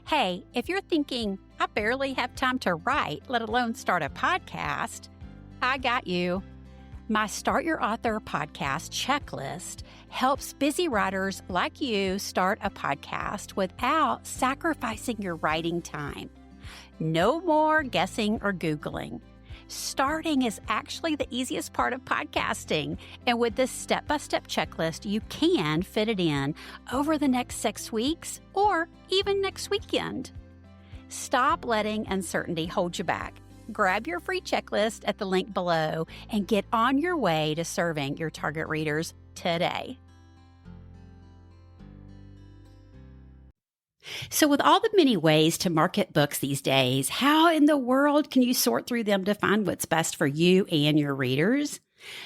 Hey, if you're thinking, I barely have time to write, let alone start a podcast, I got you. My Start Your Author podcast checklist helps busy writers like you start a podcast without sacrificing your writing time. No more guessing or Googling. Starting is actually the easiest part of podcasting. And with this step-by-step checklist, you can fit it in over the next 6 weeks or even next weekend. Stop letting uncertainty hold you back. Grab your free checklist at the link below and get on your way to serving your target readers today. So with all the many ways to market books these days, how in the world can you sort through them to find what's best for you and your readers?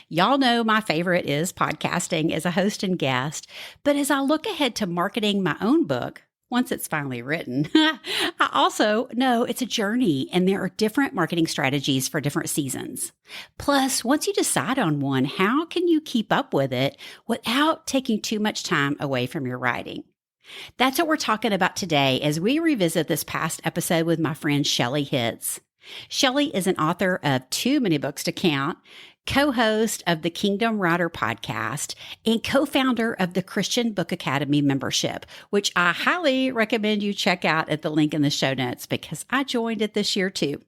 Y'all know my favorite is podcasting as a host and guest, but as I look ahead to marketing my own book, once it's finally written, I also know it's a journey and there are different marketing strategies for different seasons. Plus, once you decide on one, how can you keep up with it without taking too much time away from your writing? That's what we're talking about today as we revisit this past episode with my friend Shelley Hitz. Shelley is an author of too many books to count, co-host of the Kingdom Writer podcast, and co-founder of the Christian Book Academy membership, which I highly recommend you check out at the link in the show notes because I joined it this year too.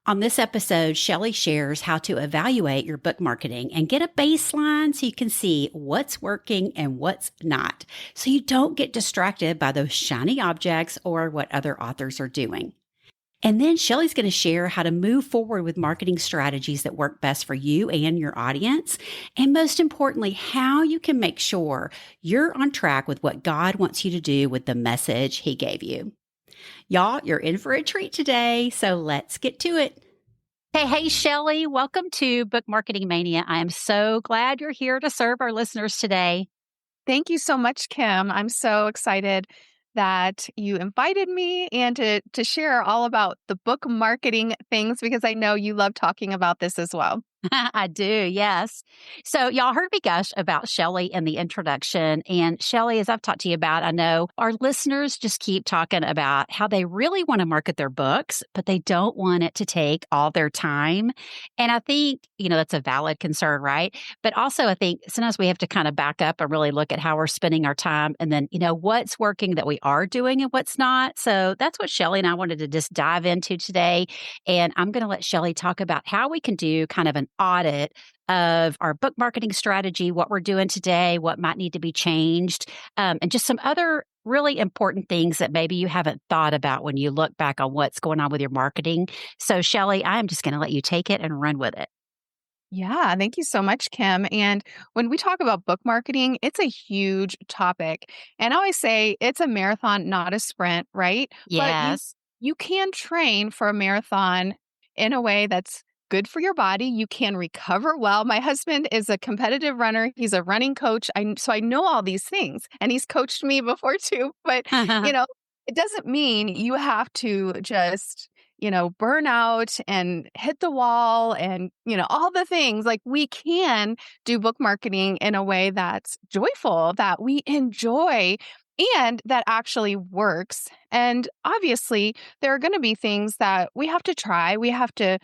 On this episode, Shelley shares how to evaluate your book marketing and get a baseline so you can see what's working and what's not, so you don't get distracted by those shiny objects or what other authors are doing. And then Shelley's going to share how to move forward with marketing strategies that work best for you and your audience. And most importantly, how you can make sure you're on track with what God wants you to do with the message He gave you. Y'all, you're in for a treat today, so let's get to it. Hey, Shelley, welcome to Book Marketing Mania. I am so glad you're here to serve our listeners today. Thank you so much, Kim. I'm so excited that you invited me and to share all about the book marketing things because I know you love talking about this as well. I do, yes. So y'all heard me gush about Shelley in the introduction. And Shelley, as I've talked to you about, I know our listeners just keep talking about how they really want to market their books, but they don't want it to take all their time. And I think, that's a valid concern, right? But also I think sometimes we have to kind of back up and really look at how we're spending our time and then, what's working that we are doing and what's not. So that's what Shelley and I wanted to just dive into today. And I'm going to let Shelley talk about how we can do kind of an audit of our book marketing strategy, what we're doing today, what might need to be changed, and just some other really important things that maybe you haven't thought about when you look back on what's going on with your marketing. So, Shelley, I'm just going to let you take it and run with it. Yeah, thank you so much, Kim. And when we talk about book marketing, it's a huge topic. And I always say it's a marathon, not a sprint, right? Yes. But you can train for a marathon in a way that's good for your body. You can recover well. My husband is a competitive runner. He's a running coach. So I know all these things and he's coached me before too. But, it doesn't mean you have to just, burn out and hit the wall and, all the things. Like we can do book marketing in a way that's joyful, that we enjoy and that actually works. And obviously there are going to be things that we have to try. We have to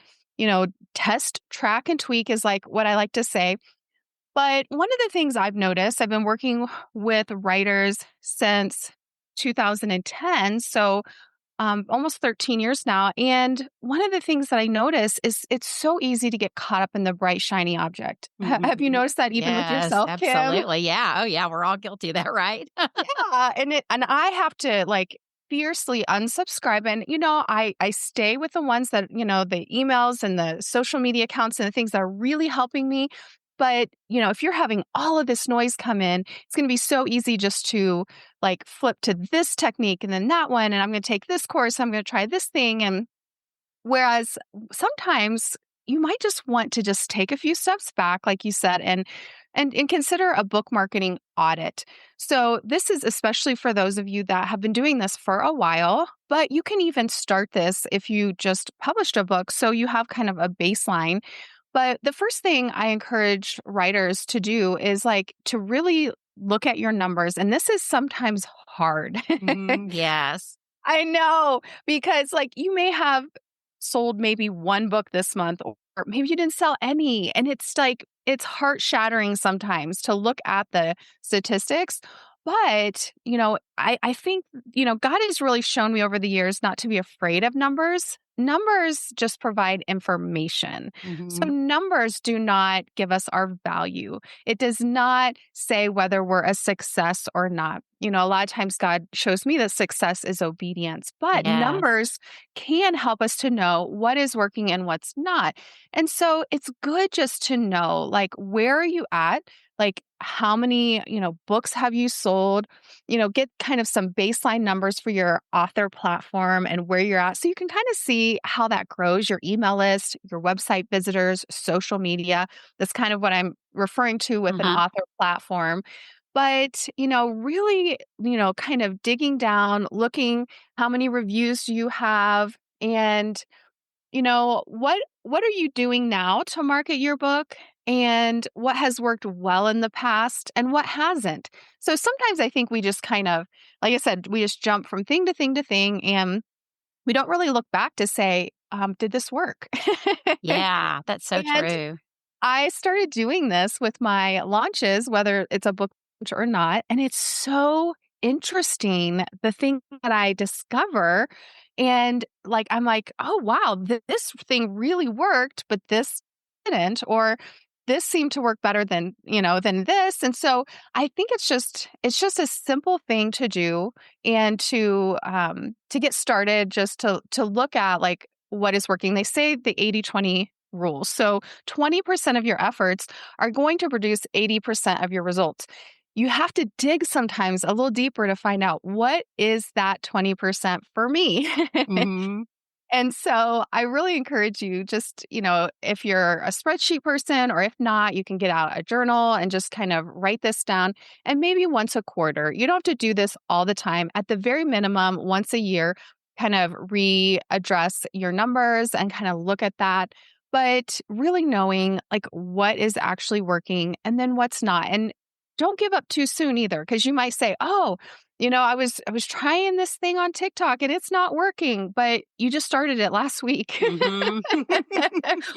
test, track, and tweak is like what I like to say. But one of the things I've noticed, I've been working with writers since 2010, so almost 13 years now. And one of the things that I notice is it's so easy to get caught up in the bright, shiny object. Mm-hmm. Have you noticed that even with yourself, Kim? Absolutely. Yeah. Oh, yeah. We're all guilty of that, right? Yeah. And I have to fiercely unsubscribe. And, I stay with the ones that, the emails and the social media accounts and the things that are really helping me. But, if you're having all of this noise come in, it's going to be so easy just to flip to this technique and then that one. And I'm going to take this course. I'm going to try this thing. And whereas sometimes you might just want to just take a few steps back, like you said, and consider a book marketing audit. So this is especially for those of you that have been doing this for a while, but you can even start this if you just published a book. So you have kind of a baseline. But the first thing I encourage writers to do is to really look at your numbers. And this is sometimes hard. Yes. I know, because like you may have sold maybe one book this month, or maybe you didn't sell any. And it's like, it's heart shattering sometimes to look at the statistics. But, I think, God has really shown me over the years not to be afraid of numbers. Numbers just provide information. So Hmm. numbers do not give us our value. It does not say whether we're a success or not. A lot of times God shows me that success is obedience, but Yes. numbers can help us to know what is working and what's not. And so it's good just to know, like, where are you at? Like, how many, books have you sold? Get kind of some baseline numbers for your author platform and where you're at. So you can kind of see how that grows your email list, your website visitors, social media. That's kind of what I'm referring to with an Uh-huh. author platform. But, really, kind of digging down, looking how many reviews do you have, and what are you doing now to market your book, and what has worked well in the past and what hasn't? So sometimes I think we just kind of, like I said, we just jump from thing to thing to thing, and we don't really look back to say, did this work? Yeah, that's so And true. I started doing this with my launches, whether it's a book launch or not. And it's so interesting, the thing that I discover. And like, I'm like, oh, wow, this thing really worked, but this didn't, or this seemed to work better than this. And so I think it's just a simple thing to do, and to get started, just to look at like what is working. They say the 80-20 rule. So 20% of your efforts are going to produce 80% of your results. You have to dig sometimes a little deeper to find out, what is that 20% for me? Hmm. And so I really encourage you, just, if you're a spreadsheet person, or if not, you can get out a journal and just kind of write this down, and maybe once a quarter. You don't have to do this all the time. At the very minimum, once a year, kind of readdress your numbers and kind of look at that. But really knowing like what is actually working and then what's not. And don't give up too soon either, because you might say, oh, I was trying this thing on TikTok and it's not working, but you just started it last week. Hmm.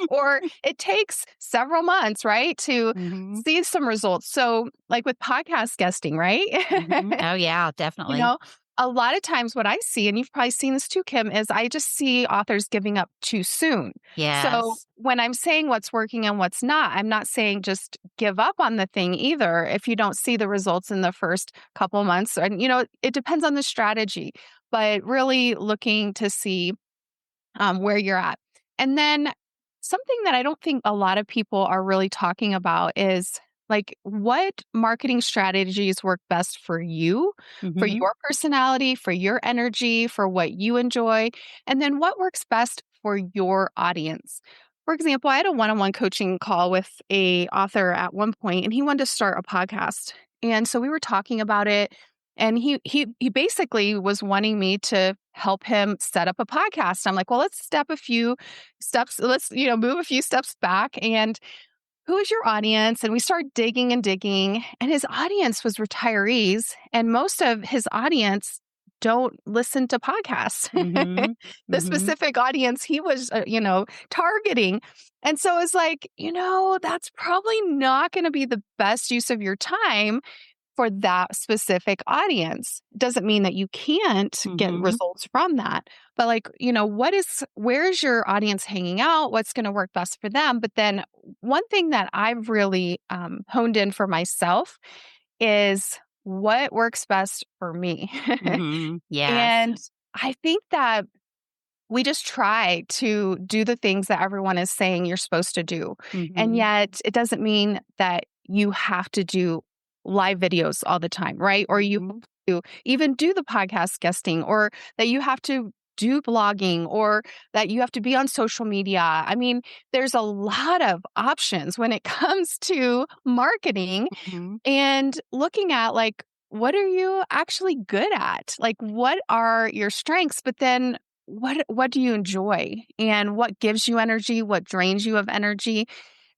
Or it takes several months, right, to Hmm. see some results. So, like with podcast guesting, right? Hmm. Oh, yeah, You definitely. know, a lot of times what I see, and you've probably seen this too, Kim, is I just see authors giving up too soon. So Yes. when I'm saying what's working and what's not, I'm not saying just give up on the thing either if you don't see the results in the first couple months. And, it depends on the strategy, but really looking to see where you're at. And then something that I don't think a lot of people are really talking about is like, what marketing strategies work best for Hmm. your personality, for your energy, for what you enjoy, and then what works best for your audience. For example, I had a one-on-one coaching call with a author at one point, and he wanted to start a podcast. And so we were talking about it, and he basically was wanting me to help him set up a podcast. I'm like, well, let's step a few steps. Let's, move a few steps back. And who is your audience? And we started digging and digging. And his audience was retirees. And most of his audience don't listen to podcasts. Hmm. The Hmm. specific audience he was, targeting. And so it's like, that's probably not going to be the best use of your time for that specific audience. Doesn't mean that you can't get Hmm. results from that. But like, where's your audience hanging out? What's going to work best for them? But then one thing that I've really honed in for myself is what works best for me. Hmm. Yes. And I think that we just try to do the things that everyone is saying you're supposed to do. And Hmm. yet it doesn't mean that you have to do live videos all the time, right? Or you Hmm. have to even do the podcast guesting, or that you have to do blogging, or that you have to be on social media. I mean, there's a lot of options when it comes to marketing, Hmm. and looking at like, what are you actually good at? Like, what are your strengths? But then what do you enjoy, and what gives you energy? What drains you of energy?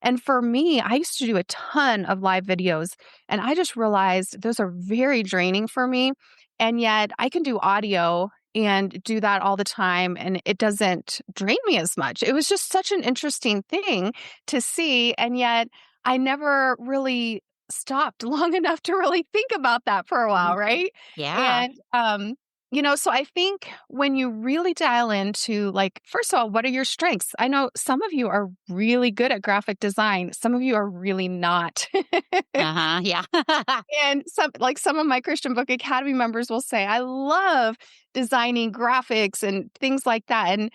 And for me, I used to do a ton of live videos, and I just realized those are very draining for me. And yet I can do audio and do that all the time. And it doesn't drain me as much. It was just such an interesting thing to see. And yet I never really stopped long enough to really think about that for a while. Mhm. Right. Yeah. And, so I think when you really dial into, like, first of all, what are your strengths? I know some of you are really good at graphic design. Some of you are really not. Uh-huh. Yeah. And some of my Christian Book Academy members will say, I love designing graphics and things like that. And,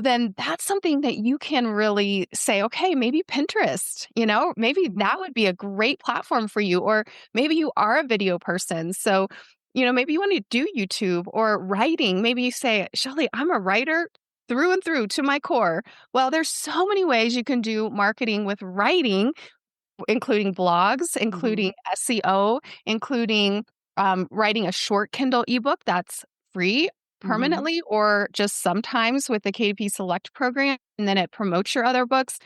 then that's something that you can really say, okay, maybe Pinterest, maybe that would be a great platform for you. Or maybe you are a video person. So, maybe you want to do YouTube or writing. Maybe you say, Shelley, I'm a writer through and through to my core. Well, there's so many ways you can do marketing with writing, including blogs, Mhm. including SEO, including writing a short Kindle ebook that's free Mhm. permanently or just sometimes with the KDP Select program. And then it promotes your other books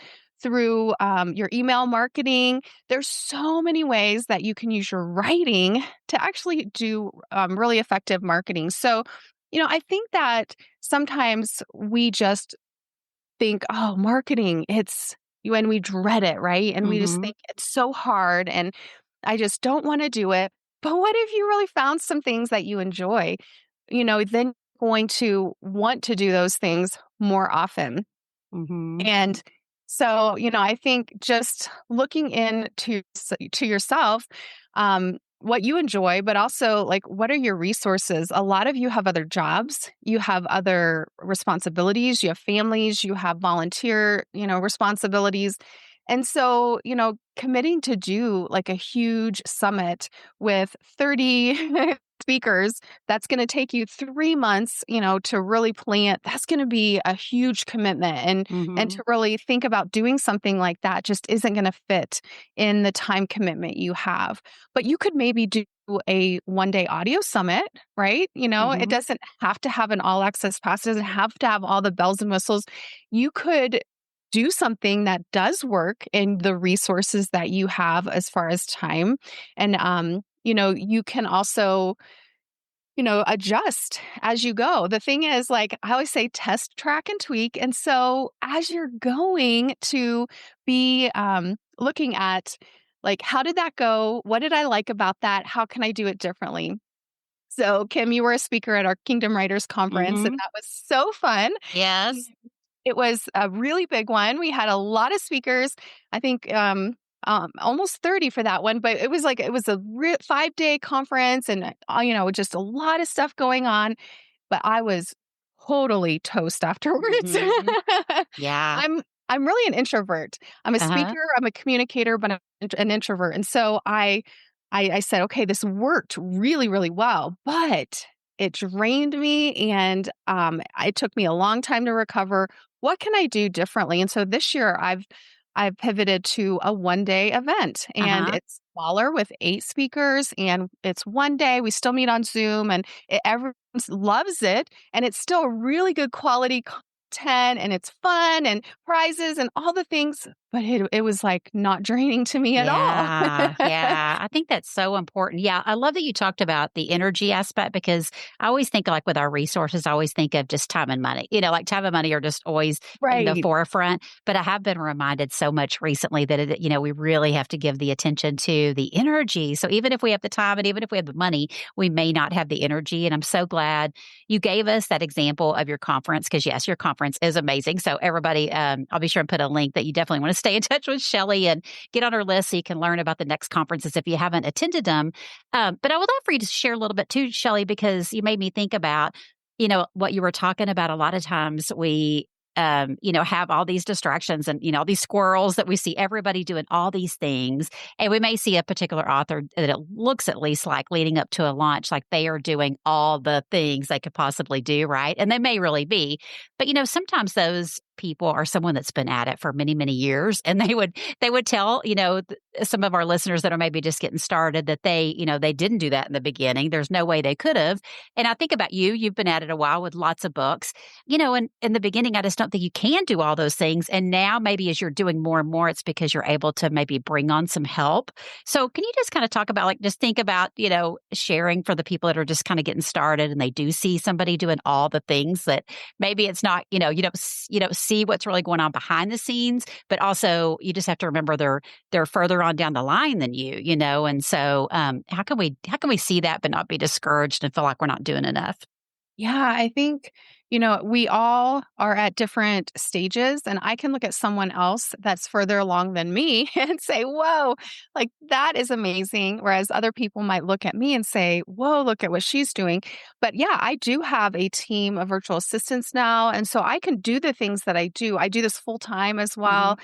through your email marketing. There's so many ways that you can use your writing to actually do really effective marketing. So, I think that sometimes we just think, oh, marketing, it's when we dread it, right? And we just Mhm. think it's so hard and I just don't want to do it. But what if you really found some things that you enjoy? Then you're going to want to do those things more often. Mhm. And so, I think just looking into to yourself, what you enjoy, but also like what are your resources? A lot of you have other jobs, you have other responsibilities, you have families, you have volunteer, responsibilities. And so, committing to do like a huge summit with 30 speakers, that's going to take you 3 months, to really plan. That's going to be a huge commitment. And Mhm. to really think about doing something like that just isn't going to fit in the time commitment you have. But you could maybe do a 1 day audio summit, right? It Mhm. doesn't have to have an all access pass, it doesn't have to have all the bells and whistles. You could do something that does work in the resources that you have as far as time. And, you can also adjust as you go. The thing is, like I always say, test, track, and tweak. And so as you're going to be looking at, like, how did that go? What did I like about that? How can I do it differently? So, Kim, you were a speaker at our Kingdom Writers Conference, and Mhm. that was so fun. Yes. It was a really big one. We had a lot of speakers. I think almost 30 for that one, but it was a 5 day conference, and just a lot of stuff going on. But I was totally toast afterwards. Mhm. Yeah. I'm really an introvert. I'm a Uh-huh. speaker. I'm a communicator, but I'm an introvert. And so I said, okay, this worked really, really well, but it drained me, and it took me a long time to recover. What can I do differently? And so this year I've pivoted to a 1 day event, and Uh-huh. it's smaller with 8 speakers, and it's 1 day. We still meet on Zoom, and everyone loves it, and it's still really good quality content, and it's fun and prizes and all the things. But it was like not draining to me at all. Yeah, yeah. I think that's so important. Yeah, I love that you talked about the energy aspect because I always think like with our resources, I always think of just time and money. Like time and money are just always in the Right. forefront. But I have been reminded so much recently that we really have to give the attention to the energy. So even if we have the time and even if we have the money, we may not have the energy. And I'm so glad you gave us that example of your conference because yes, your conference is amazing. So everybody, I'll be sure and put a link that you definitely want to stay in touch with Shelley and get on her list so you can learn about the next conferences if you haven't attended them. But I would love for you to share a little bit too, Shelley, because you made me think about, what you were talking about. A lot of times we, have all these distractions and, all these squirrels that we see everybody doing all these things. And we may see a particular author that it looks at least like leading up to a launch, like they are doing all the things they could possibly do, right? And they may really be. But, sometimes those people are someone that's been at it for many, many years, and they would tell, some of our listeners that are maybe just getting started that they didn't do that in the beginning. There's no way they could have. And I think about you, you've been at it a while with lots of books, and in the beginning, I just don't think you can do all those things. And now maybe as you're doing more and more, it's because you're able to maybe bring on some help. So can you just kind of talk about, like, just think about, sharing for the people that are just kind of getting started and they do see somebody doing all the things that maybe it's not, you don't see what's really going on behind the scenes, but also you just have to remember they're further on down the line than you. And so how can we see that but not be discouraged and feel like we're not doing enough? Yeah, I think, we all are at different stages, and I can look at someone else that's further along than me and say, whoa, like that is amazing. Whereas other people might look at me and say, whoa, look at what she's doing. But yeah, I do have a team of virtual assistants now. And so I can do the things that I do. I do this full time as Mhm. well.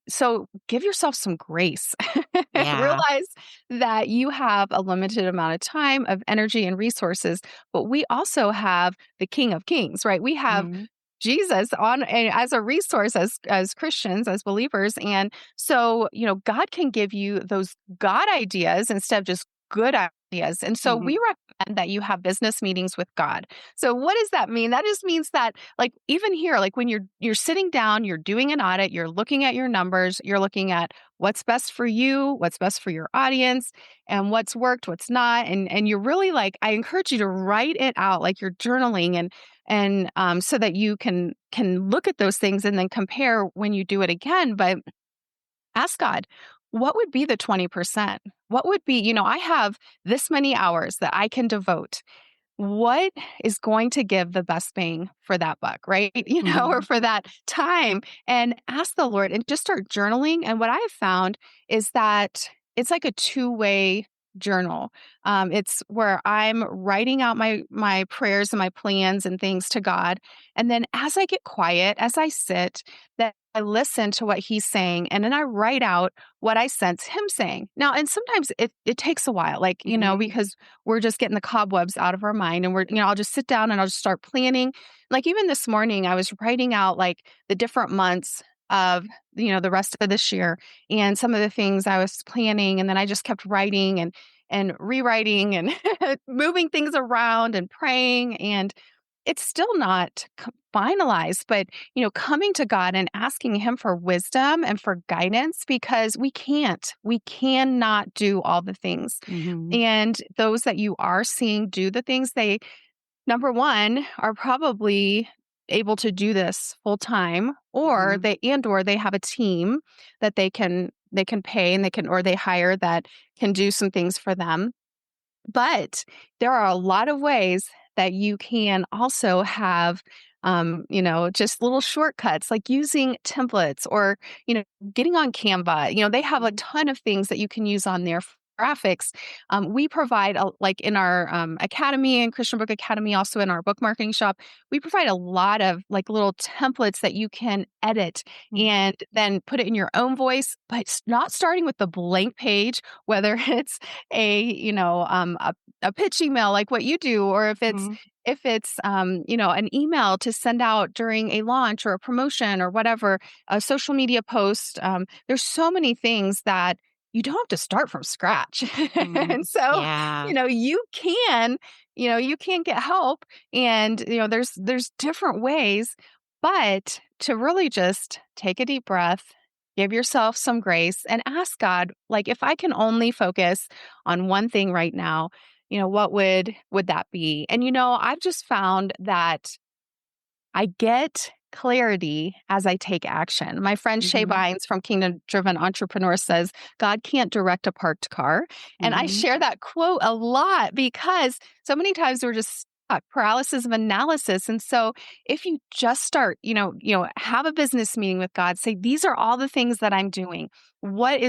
So give yourself some grace. Yeah. Realize that you have a limited amount of time, of energy, and resources, but we also have the King of Kings, right? We have Mhm. Jesus as a resource as Christians, as believers. And so, God can give you those God ideas instead of just good ideas. And so we Mhm. recommend that you have business meetings with God. So what does that mean? That just means that, like, even here, like when you're sitting down, you're doing an audit, you're looking at your numbers, you're looking at what's best for you, what's best for your audience, and what's worked, what's not. And you're really, like, I encourage you to write it out, like you're journaling, and so that you can look at those things and then compare when you do it again. But ask God, what would be the 20%? What would be, I have this many hours that I can devote. What is going to give the best bang for that buck, right? Or Mhm. for that time, and ask the Lord and just start journaling. And what I have found is that it's like a two-way journal. It's where I'm writing out my prayers and my plans and things to God. And then as I get quiet, as I sit, that I listen to what he's saying, and then I write out what I sense him saying. Now, and sometimes it takes a while, like, Mhm. because we're just getting the cobwebs out of our mind, and I'll just sit down and I'll just start planning. Like even this morning, I was writing out like the different months of, the rest of this year and some of the things I was planning. And then I just kept writing and rewriting and moving things around and praying. And it's still not finalized, but, coming to God and asking him for wisdom and for guidance, because we cannot do all the things. Mhm. And those that you are seeing do the things, they, number one, are probably able to do this full time, or Mhm. they have a team that they can pay, and they hire that can do some things for them. But there are a lot of ways that you can also have, just little shortcuts, like using templates, or, getting on Canva. They have a Mhm. ton of things that you can use on there for graphics. We provide, like in our academy and Christian Book Academy, also in our book marketing shop, we provide a lot of like little templates that you can edit Mhm. and then put it in your own voice, but not starting with the blank page, whether it's a pitch email like what you do, or Mhm. if it's an email to send out during a launch or a promotion or whatever, a social media post. There's so many things that you don't have to start from scratch. And Mhm. so, Yeah. you can get help, and there's different ways, but to really just take a deep breath, give yourself some grace, and ask God, like, if I can only focus on one thing right now, what would that be? And I've just found that I get clarity as I take action. My friend Shay Mhm. Bynes from Kingdom Driven Entrepreneur says, God can't direct a parked car. And I Mhm. share that quote a lot because so many times we're just stuck, paralysis of analysis. And so if you just start, have a business meeting with God, say, these are all the things that I'm doing. What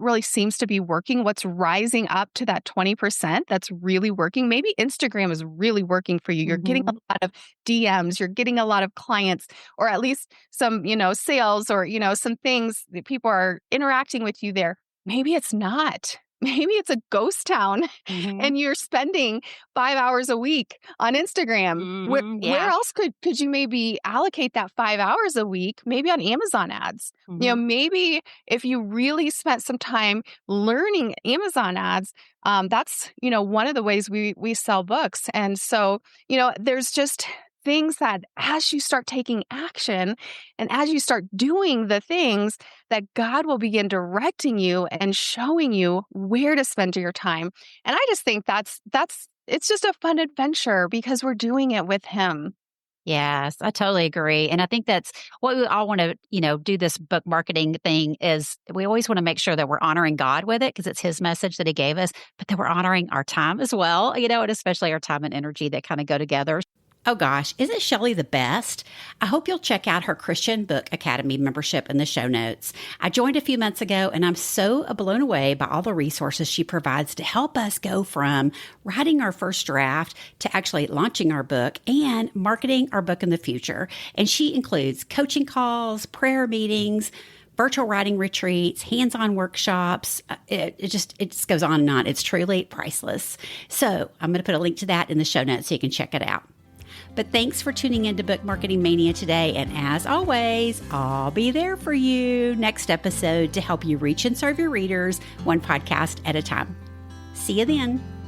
really seems to be working? What's rising up to that 20% that's really working? Maybe Instagram is really working for you. You're getting a Mhm. lot of DMs, you're getting a lot of clients, or at least some, sales, or, some things that people are interacting with you there. Maybe it's not. maybe it's a ghost town Mm-hmm. and you're spending 5 hours a week on Instagram. Mm-hmm. Where Yeah. else could you maybe allocate that 5 hours a week? Maybe on Amazon ads. Mm-hmm. Maybe if you really spent some time learning Amazon ads, that's, one of the ways we sell books. And so, there's just things that as you start taking action and as you start doing the things, that God will begin directing you and showing you where to spend your time. And I just think that's it's just a fun adventure because we're doing it with him. Yes, I totally agree. And I think that's what we all want to, do this book marketing thing is we always want to make sure that we're honoring God with it because it's his message that he gave us, but that we're honoring our time as well, and especially our time and energy that kind of go together. Oh gosh, isn't Shelley the best? I hope you'll check out her Christian Book Academy membership in the show notes. I joined a few months ago and I'm so blown away by all the resources she provides to help us go from writing our first draft to actually launching our book and marketing our book in the future. And she includes coaching calls, prayer meetings, virtual writing retreats, hands-on workshops. It just goes on and on. It's truly priceless. So I'm going to put a link to that in the show notes so you can check it out. But thanks for tuning into Book Marketing Mania today. And as always, I'll be there for you next episode to help you reach and serve your readers one podcast at a time. See you then.